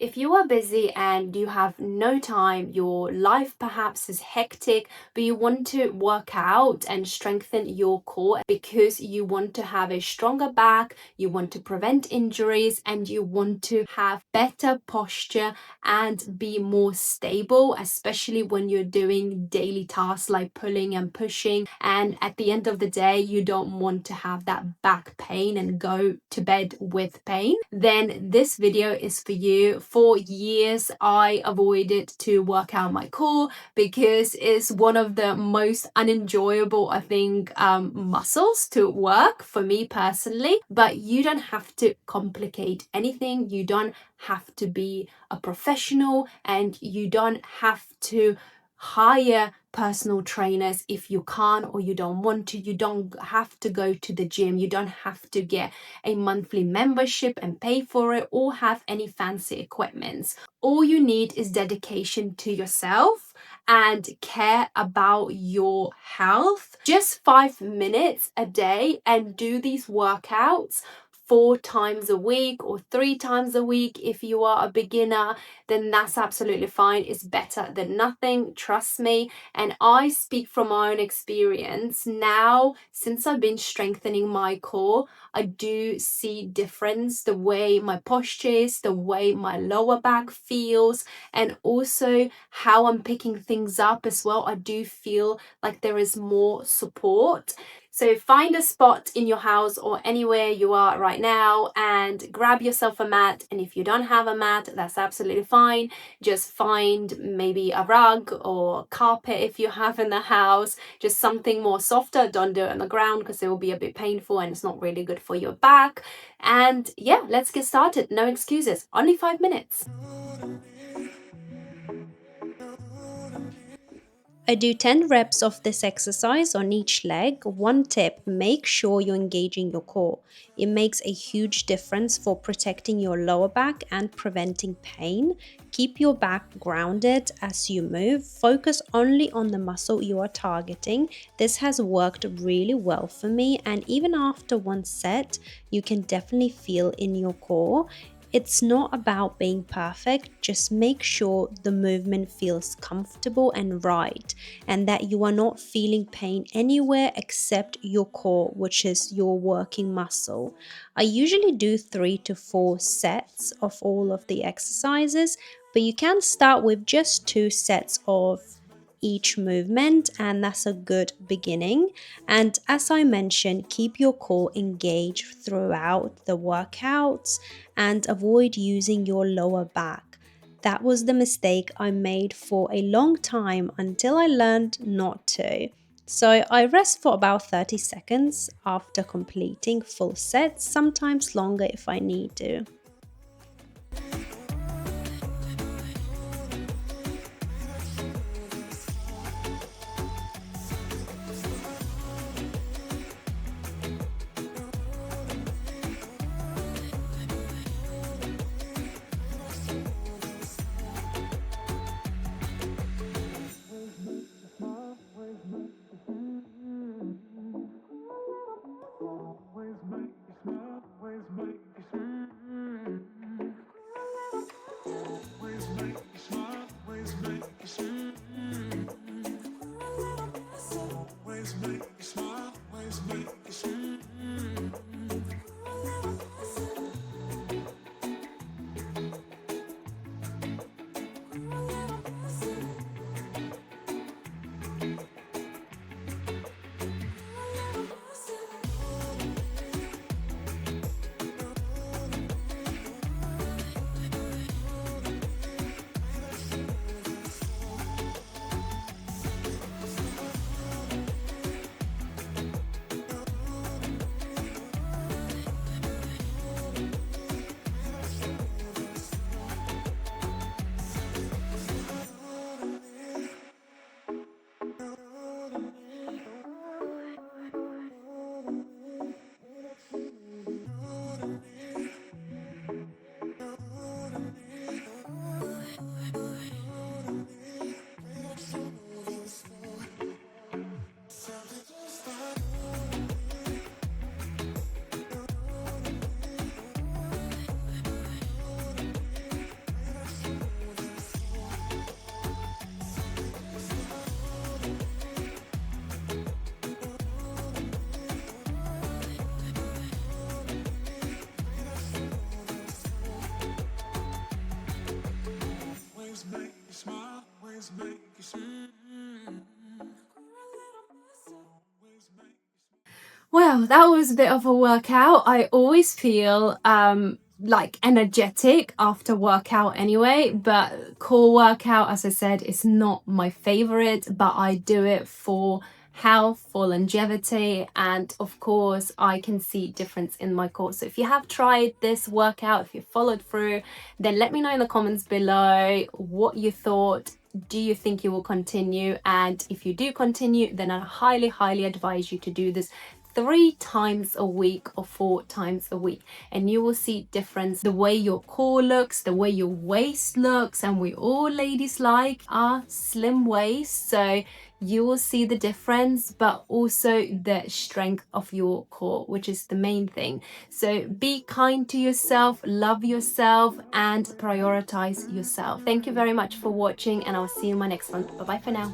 If you are busy and you have no time, your life perhaps is hectic, but you want to work out and strengthen your core because you want to have a stronger back, you want to prevent injuries, and you want to have better posture and be more stable, especially when you're doing daily tasks like pulling and pushing. And at the end of the day, you don't want to have that back pain and go to bed with pain, then this video is for you. For years, I avoided to work out my core because it's one of the most unenjoyable, I think, muscles to work for me personally. But you don't have to complicate anything. You don't have to be a professional, and you don't have to hire personal trainers if you can't or you don't want to. You don't have to go to the gym. You don't have to get a monthly membership and pay for it or have any fancy equipments. All you need is dedication to yourself and care about your health. Just 5 minutes a day and do these workouts 4 times a week or 3 times a week. If you are a beginner, then that's absolutely fine. It's better than nothing, trust me. And I speak from my own experience now. Since I've been strengthening my core, I do see difference, the way my posture is, the way my lower back feels, and also how I'm picking things up as well. I do feel like there is more support. So find a spot in your house or anywhere you are right now and grab yourself a mat. And if you don't have a mat, that's absolutely fine. Just find maybe a rug or carpet if you have in the house, just something more softer. Don't do it on the ground because it will be a bit painful and it's not really good for your back. And yeah, let's get started. No excuses, only 5 minutes. I do 10 reps of this exercise on each leg. One tip, make sure you're engaging your core. It makes a huge difference for protecting your lower back and preventing pain. Keep your back grounded as you move. Focus only on the muscle you are targeting. This has worked really well for me, and even after one set, you can definitely feel in your core. It's not about being perfect, just make sure the movement feels comfortable and right, and that you are not feeling pain anywhere except your core, which is your working muscle. I usually do 3 to 4 sets of all of the exercises, but you can start with just 2 sets of each movement, and that's a good beginning. And as I mentioned, keep your core engaged throughout the workouts and avoid using your lower back. That was the mistake I made for a long time until I learned not to. So I rest for about 30 seconds after completing full sets, sometimes longer if I need to. Well, that was a bit of a workout. I always feel like energetic after workout anyway, but core workout, as I said, is not my favorite, but I do it for health, for longevity, and of course I can see difference in my core. So if you have tried this workout, if you followed through, then let me know in the comments below what you thought. Do you think you will continue? And if you do continue, then I highly advise you to do this 3 times a week or 4 times a week, and you will see difference, the way your core looks, the way your waist looks, and we all ladies like our slim waist, so you will see the difference, but also the strength of your core, which is the main thing. So be kind to yourself, love yourself, and prioritize yourself. Thank you very much for watching, and I'll see you in my next one. Bye bye for now.